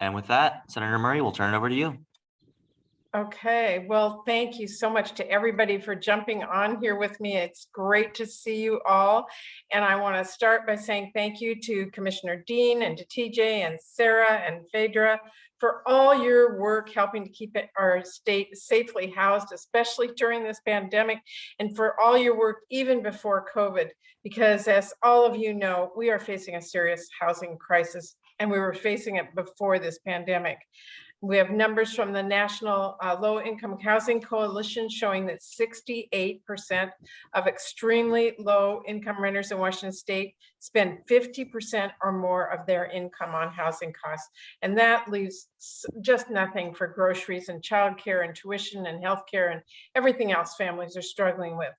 And with that, Senator Murray, we'll turn it over to you. Okay, well, thank you so much to everybody for jumping on here with me. It's great to see you all. And I want to start by saying thank you to Commissioner Dean and to TJ and Sarah and Phedra for all your work helping to keep our state safely housed, especially during this pandemic, and for all your work even before COVID, because as all of you know, we are facing a serious housing crisis, and we were facing it before this pandemic. We have numbers from the National Low Income Housing Coalition showing that 68% of extremely low income renters in Washington state spend 50% or more of their income on housing costs. And that leaves just nothing for groceries and childcare and tuition and healthcare and everything else families are struggling with.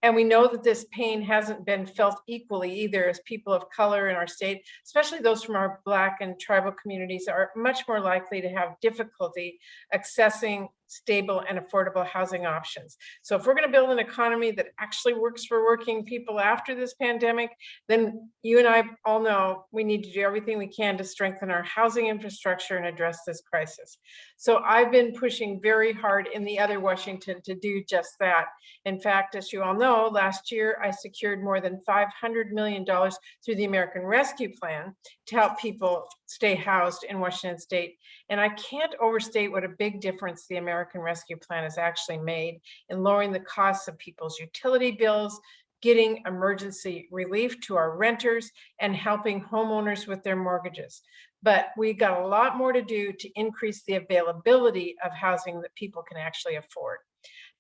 And we know that this pain hasn't been felt equally either, as people of color in our state, especially those from our Black and tribal communities, are much more likely to have difficulty accessing stable and affordable housing options. So if we're going to build an economy that actually works for working people after this pandemic, then you and I all know we need to do everything we can to strengthen our housing infrastructure and address this crisis. So I've been pushing very hard in the other Washington to do just that. In fact, as you all know, last year I secured more than $500 million through the American Rescue Plan to help people stay housed in Washington state. And I can't overstate what a big difference the American Rescue Plan has actually made in lowering the costs of people's utility bills, getting emergency relief to our renters, and helping homeowners with their mortgages. But we got a lot more to do to increase the availability of housing that people can actually afford.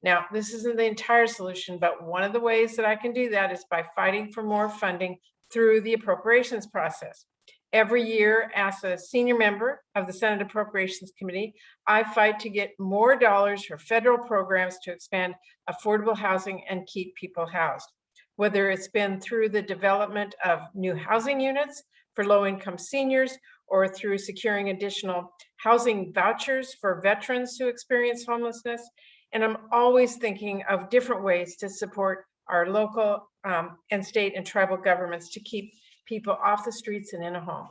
Now, this isn't the entire solution, but one of the ways that I can do that is by fighting for more funding through the appropriations process. Every year, as a senior member of the Senate Appropriations Committee, I fight to get more dollars for federal programs to expand affordable housing and keep people housed. Whether it's been through the development of new housing units for low-income seniors, or through securing additional housing vouchers for veterans who experience homelessness. And I'm always thinking of different ways to support our local and state and tribal governments to keep people off the streets and in a home.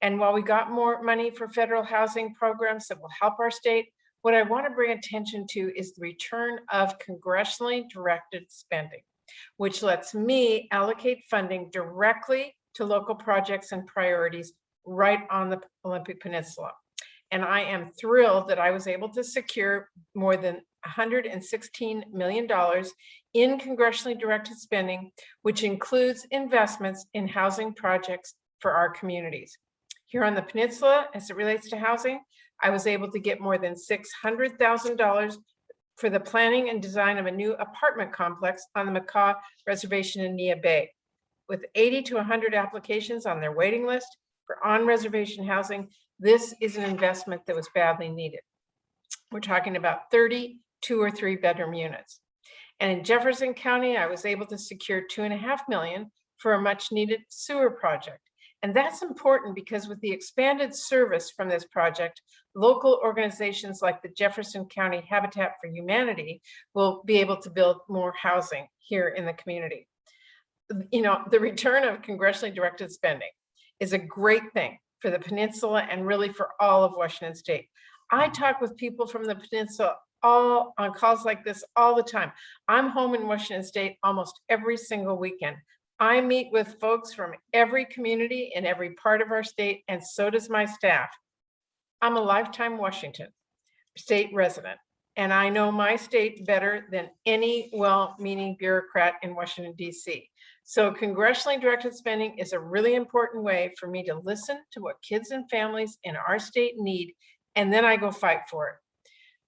And while we got more money for federal housing programs that will help our state, what I want to bring attention to is the return of congressionally directed spending, which lets me allocate funding directly to local projects and priorities right on the Olympic Peninsula. And I am thrilled that I was able to secure more than $116 million in congressionally directed spending, which includes investments in housing projects for our communities. Here on the peninsula, as it relates to housing, I was able to get more than $600,000 for the planning and design of a new apartment complex on the Makah Reservation in Neah Bay. With 80 to 100 applications on their waiting list for on-reservation housing, this is an investment that was badly needed. We're talking about 30 2 or 3 bedroom units. And in Jefferson County, I was able to secure $2.5 million for a much needed sewer project. And that's important because with the expanded service from this project, local organizations like the Jefferson County Habitat for Humanity will be able to build more housing here in the community. You know, the return of congressionally directed spending is a great thing for the peninsula and really for all of Washington state. I talk with people from the peninsula all on calls like this all the time. I'm home in Washington state almost every single weekend. I meet with folks from every community in every part of our state, and so does my staff. I'm a lifetime Washington state resident, and I know my state better than any well-meaning bureaucrat in Washington, D.C. So congressionally directed spending is a really important way for me to listen to what kids and families in our state need, and then I go fight for it.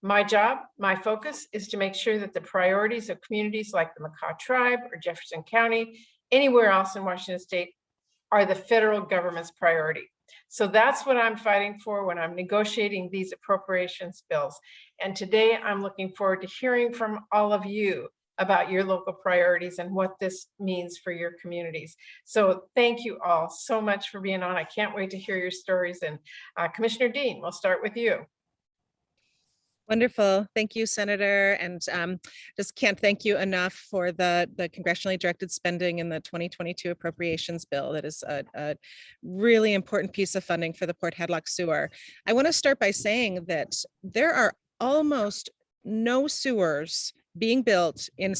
My job, my focus is to make sure that the priorities of communities like the Makah Tribe or Jefferson County, anywhere else in Washington state, are the federal government's priority. So that's what I'm fighting for when I'm negotiating these appropriations bills. And today I'm looking forward to hearing from all of you about your local priorities and what this means for your communities. So thank you all so much for being on. I can't wait to hear your stories. And Commissioner Dean, we'll start with you. Wonderful. Thank you, Senator. And just can't thank you enough for the congressionally directed spending in the 2022 appropriations bill. That is a really important piece of funding for the Port Hadlock sewer. I want to start by saying that there are almost no sewers being built in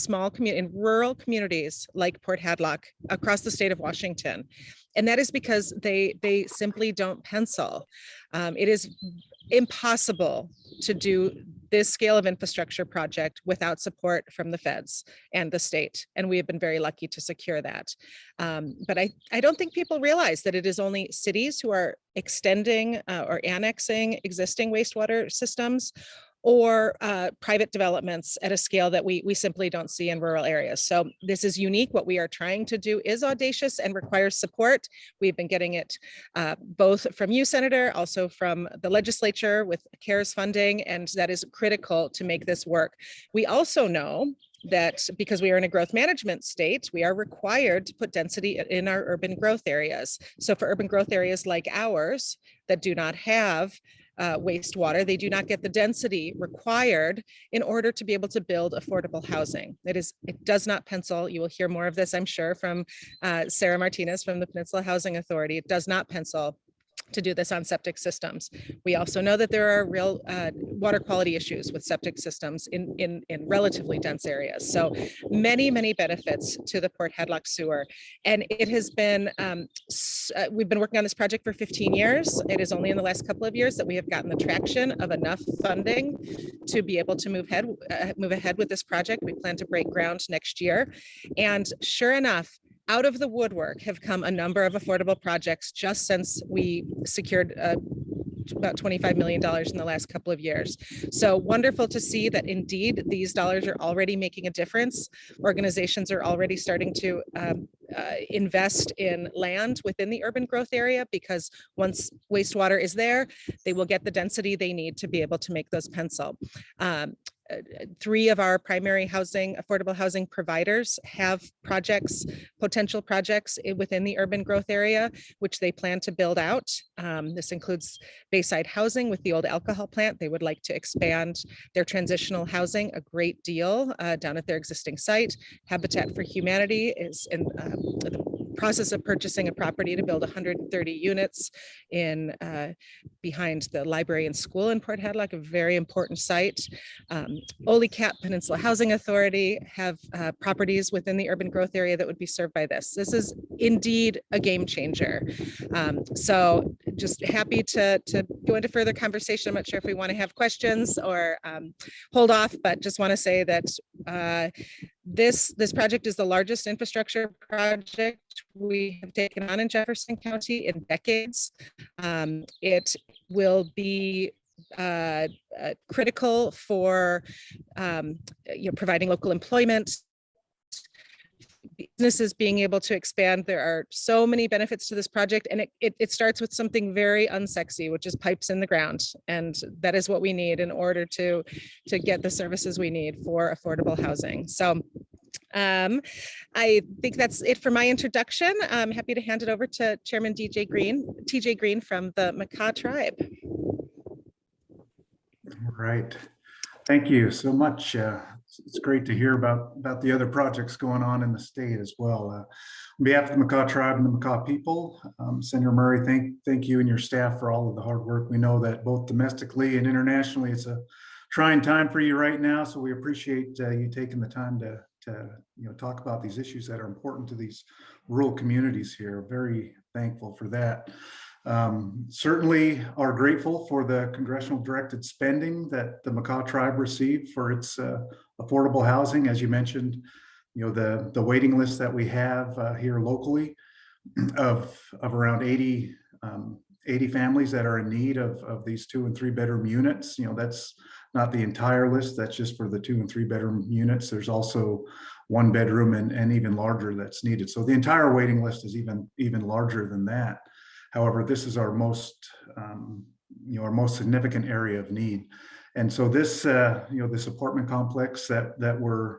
in rural communities like Port Hadlock across the state of Washington. And that is because they simply don't pencil. It is impossible to do this scale of infrastructure project without support from the feds and the state. And we have been very lucky to secure that. But I don't think people realize that it is only cities who are extending or annexing existing wastewater systems, or private developments at a scale that we simply don't see in rural areas. So this is unique. What we are trying to do is audacious and requires support. We've been getting it both from you, Senator, also from the legislature with CARES funding, and that is critical to make this work. We also know that because we are in a growth management state, we are required to put density in our urban growth areas. So for urban growth areas like ours that do not have wastewater, they do not get the density required in order to be able to build affordable housing. It does not pencil. You will hear more of this, I'm sure, from Sarah Martinez from the Peninsula Housing Authority. It does not pencil to do this on septic systems. We also know that there are real water quality issues with septic systems in relatively dense areas. So many benefits to the Port Hadlock sewer. And it has been, we've been working on this project for 15 years. It is only in the last couple of years that we have gotten the traction of enough funding to be able to move ahead with this project. We plan to break ground next year. And sure enough, out of the woodwork have come a number of affordable projects just since we secured about $25 million in the last couple of years. So wonderful to see that indeed these dollars are already making a difference. Organizations are already starting to invest in land within the urban growth area, because once wastewater is there, they will get the density they need to be able to make those pencil. 3 of our primary affordable housing providers have potential projects within the urban growth area, which they plan to build out. This includes Bayside Housing with the old alcohol plant. They would like to expand their transitional housing a great deal down at their existing site. Habitat for Humanity is in the process of purchasing a property to build 130 units in behind the library and school in Port Hadlock, a very important site. OLICAP, Peninsula Housing Authority, have properties within the urban growth area that would be served by this. This is indeed a game changer. So just happy to go into further conversation. I'm not sure if we want to have questions or hold off, but just want to say that this project is the largest infrastructure project we have taken on in Jefferson County in decades. It will be critical for providing local employment, businesses being able to expand. There are so many benefits to this project, and it starts with something very unsexy, which is pipes in the ground, and that is what we need in order to get the services we need for affordable housing. So I think that's it for my introduction. I'm happy to hand it over to Chairman TJ Greene from the Makah Tribe. All right. Thank you so much. It's great to hear about the other projects going on in the state as well. On behalf of the Makah Tribe and the Makah people, Senator Murray, thank you and your staff for all of the hard work. We know that both domestically and internationally, it's a trying time for you right now. So we appreciate you taking the time to talk about these issues that are important to these rural communities here. Very thankful for that. Certainly are grateful for the congressional directed spending that the Makah Tribe received for its affordable housing. As you mentioned, the waiting list that we have here locally of around 80 families that are in need of these 2 and 3 bedroom units. That's not the entire list. That's just for the 2 and 3 bedroom units. There's also 1 bedroom and even larger that's needed. So the entire waiting list is even larger than that. However, this is our most significant area of need. And so this, this apartment complex that we're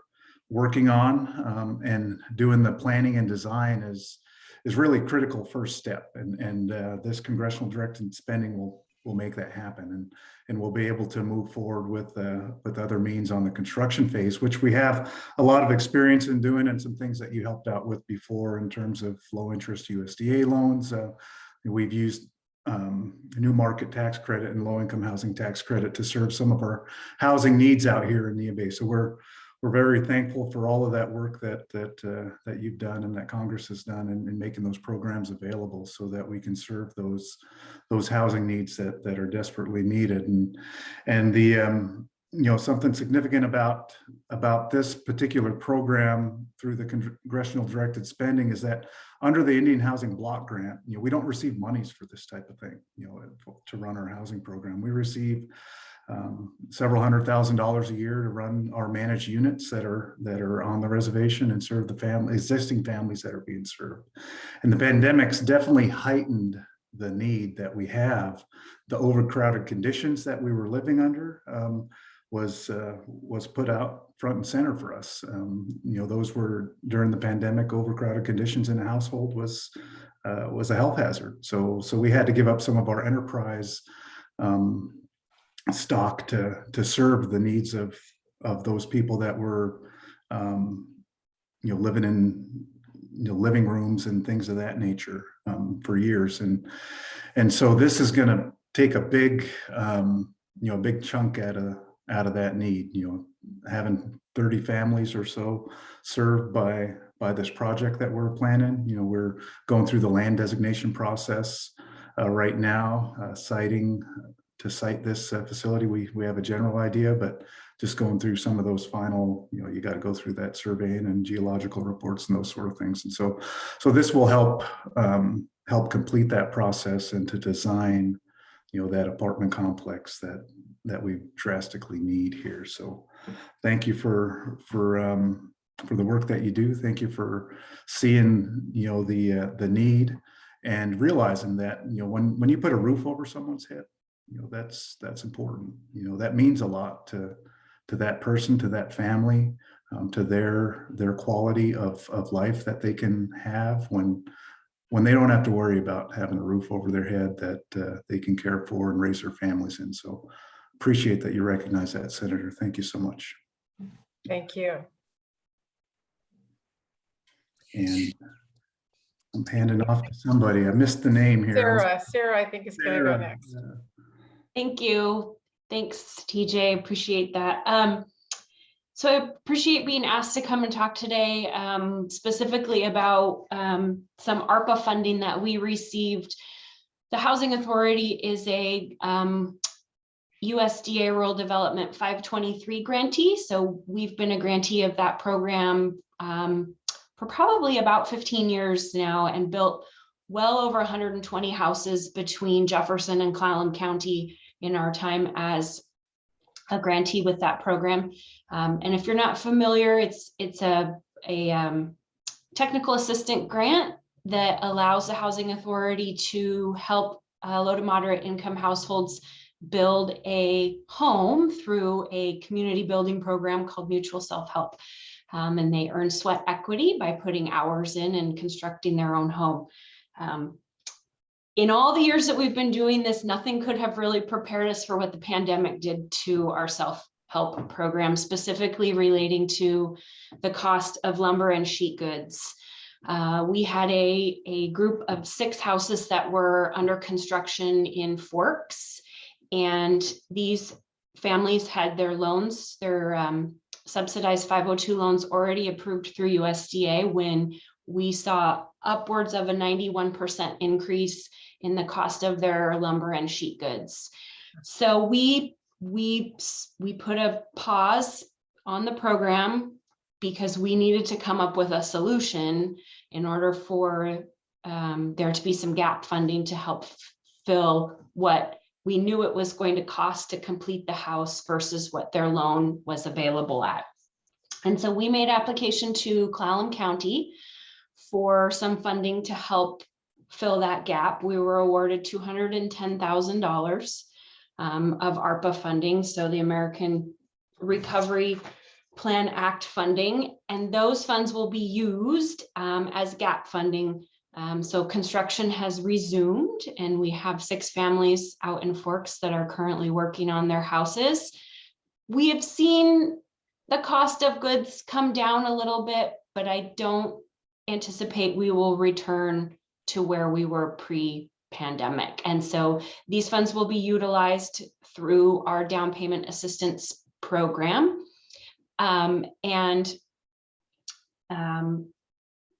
working on and doing the planning and design is really critical first step. And this congressional directed spending will make that happen, and we'll be able to move forward with other means on the construction phase, which we have a lot of experience in doing, and some things that you helped out with before in terms of low interest USDA loans. We've used new market tax credit and low income housing tax credit to serve some of our housing needs out here in Neah Bay. So we're very thankful for all of that work that you've done and that Congress has done in making those programs available so that we can serve those housing needs that are desperately needed. And the something significant about this particular program through the congressional directed spending is that under the Indian Housing Block Grant, we don't receive monies for this type of thing, to run our housing program. We receive several $100,000s a year to run our managed units that are on the reservation and serve the existing families that are being served. And the pandemic's definitely heightened the need that we have. The overcrowded conditions that we were living under was put out front and center for us. Those were during the pandemic. Overcrowded conditions in a household was a health hazard. So we had to give up some of our enterprise stock to serve the needs of those people that were living in living rooms and things of that nature for years. And so this is going to take a big big chunk out of that need, having 30 families or so served by this project that we're planning. We're going through the land designation process right now, to site this facility. We have a general idea, but just going through some of those final, you got to go through that surveying and geological reports and those sort of things. And so this will help complete that process and to design, that apartment complex that we drastically need here. So thank you for the work that you do. Thank you for seeing, the need and realizing that, when you put a roof over someone's head, that's important. That means a lot to that person, to that family, to their quality of life that they can have when they don't have to worry about having a roof over their head that they can care for and raise their families in. So appreciate that you recognize that, Senator. Thank you so much. Thank you. And I'm handing off to somebody. I missed the name here. Sarah, I think is going to go next. Thank you. Thanks, TJ. Appreciate that. So I appreciate being asked to come and talk today, specifically about some ARPA funding that we received. The Housing Authority is a USDA Rural Development 523 grantee. So we've been a grantee of that program for probably about 15 years now, and built well over 120 houses between Jefferson and Clallam County in our time as a grantee with that program. And if you're not familiar, it's a technical assistant grant that allows the Housing Authority to help low to moderate income households build a home through a community building program called Mutual Self-Help. And they earn sweat equity by putting hours in and constructing their own home. In all the years that we've been doing this, nothing could have really prepared us for what the pandemic did to our self-help program, specifically relating to the cost of lumber and sheet goods. We had a group of 6 houses that were under construction in Forks, and these families had their loans, their subsidized 502 loans already approved through USDA when we saw upwards of a 91% increase in the cost of their lumber and sheet goods. So we put a pause on the program because we needed to come up with a solution in order for there to be some gap funding to help fill what we knew it was going to cost to complete the house versus what their loan was available at. And so we made application to Clallam County for some funding to help fill that gap. We were awarded $210,000 of ARPA funding, so the American Recovery Plan Act funding, and those funds will be used as gap funding So construction has resumed, and we have 6 families out in Forks that are currently working on their houses. We have seen the cost of goods come down a little bit, but I don't anticipate we will return to where we were pre-pandemic. And so these funds will be utilized through our down payment assistance program.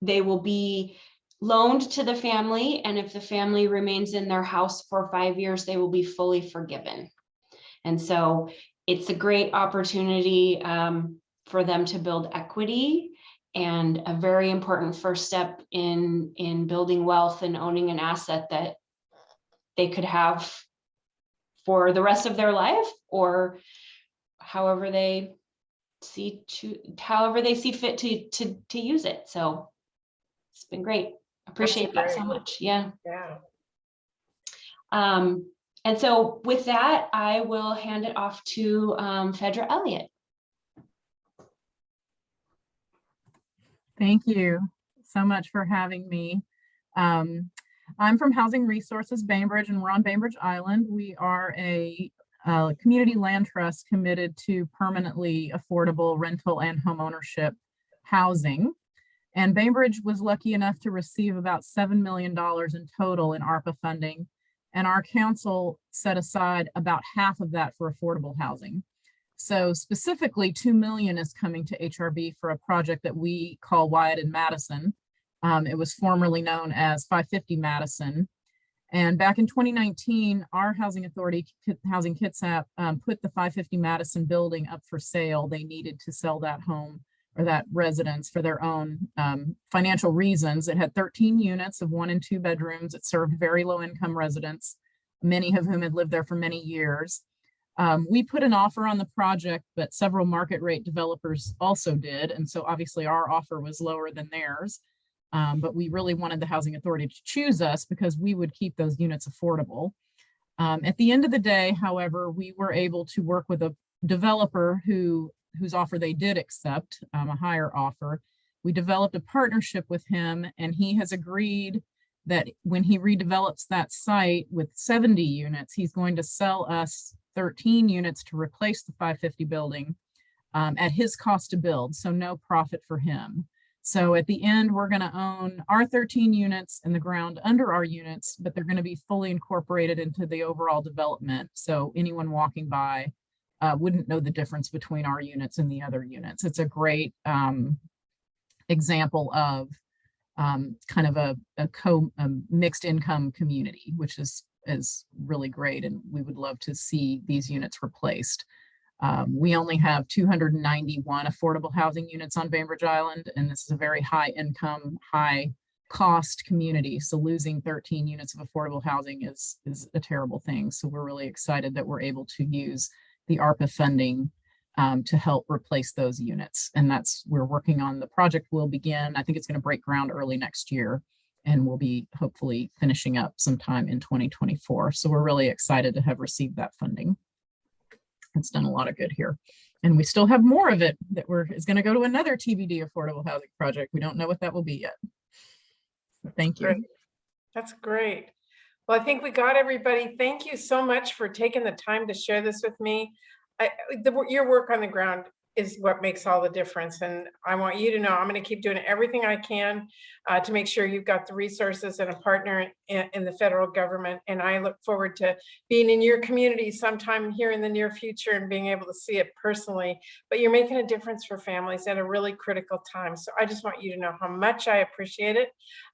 They will be loaned to the family, and if the family remains in their house for 5 years, they will be fully forgiven. And so it's a great opportunity for them to build equity, and a very important first step in building wealth and owning an asset that they could have for the rest of their life, or however they see fit to use it. So it's been great. Appreciate that so much. Yeah. And so with that, I will hand it off to Phedra Elliott. Thank you so much for having me. I'm from Housing Resources Bainbridge, and we're on Bainbridge Island. We are a community land trust committed to permanently affordable rental and homeownership housing. And Bainbridge was lucky enough to receive about $7 million in total in ARPA funding. And our council set aside about half of that for affordable housing. So specifically, $2 million is coming to HRB for a project that we call Wyatt and Madison. It was formerly known as 550 Madison. And back in 2019, our housing authority, Housing Kitsap, put the 550 Madison building up for sale. They needed to sell that home or that residence for their own financial reasons. It had 13 units of 1 and 2 bedrooms. It served very low income residents, many of whom had lived there for many years. We put an offer on the project, but several market rate developers also did. And so obviously our offer was lower than theirs. But we really wanted the housing authority to choose us because we would keep those units affordable. At the end of the day, however, we were able to work with a developer whose offer they did accept, a higher offer. We developed a partnership with him, and he has agreed that when he redevelops that site with 70 units, he's going to sell us 13 units to replace the 550 building at his cost to build, so no profit for him. So at the end, we're going to own our 13 units and the ground under our units, but they're going to be fully incorporated into the overall development. So anyone walking by wouldn't know the difference between our units and the other units. It's a great example of kind of a mixed income community, which is really great. And we would love to see these units replaced. We only have 291 affordable housing units on Bainbridge Island, and this is a very high income, high cost community. So losing 13 units of affordable housing is a terrible thing. So we're really excited that we're able to use the ARPA funding to help replace those units. And we're working on the project will begin. I think it's going to break ground early next year, and we'll be hopefully finishing up sometime in 2024. So we're really excited to have received that funding. It's done a lot of good here. And we still have more of it that is going to go to another TBD affordable housing project. We don't know what that will be yet. So thank you. Great. That's great. Well, I think we got everybody. Thank you so much for taking the time to share this with me. Your work on the ground is what makes all the difference. And I want you to know I'm going to keep doing everything I can to make sure you've got the resources and a partner in the federal government. And I look forward to being in your community sometime here in the near future and being able to see it personally. But you're making a difference for families at a really critical time. So I just want you to know how much I appreciate it.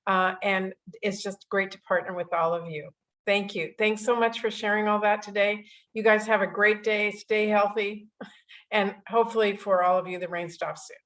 And it's just great to partner with all of you. Thank you. Thanks so much for sharing all that today. You guys have a great day. Stay healthy. And hopefully for all of you, the rain stops soon.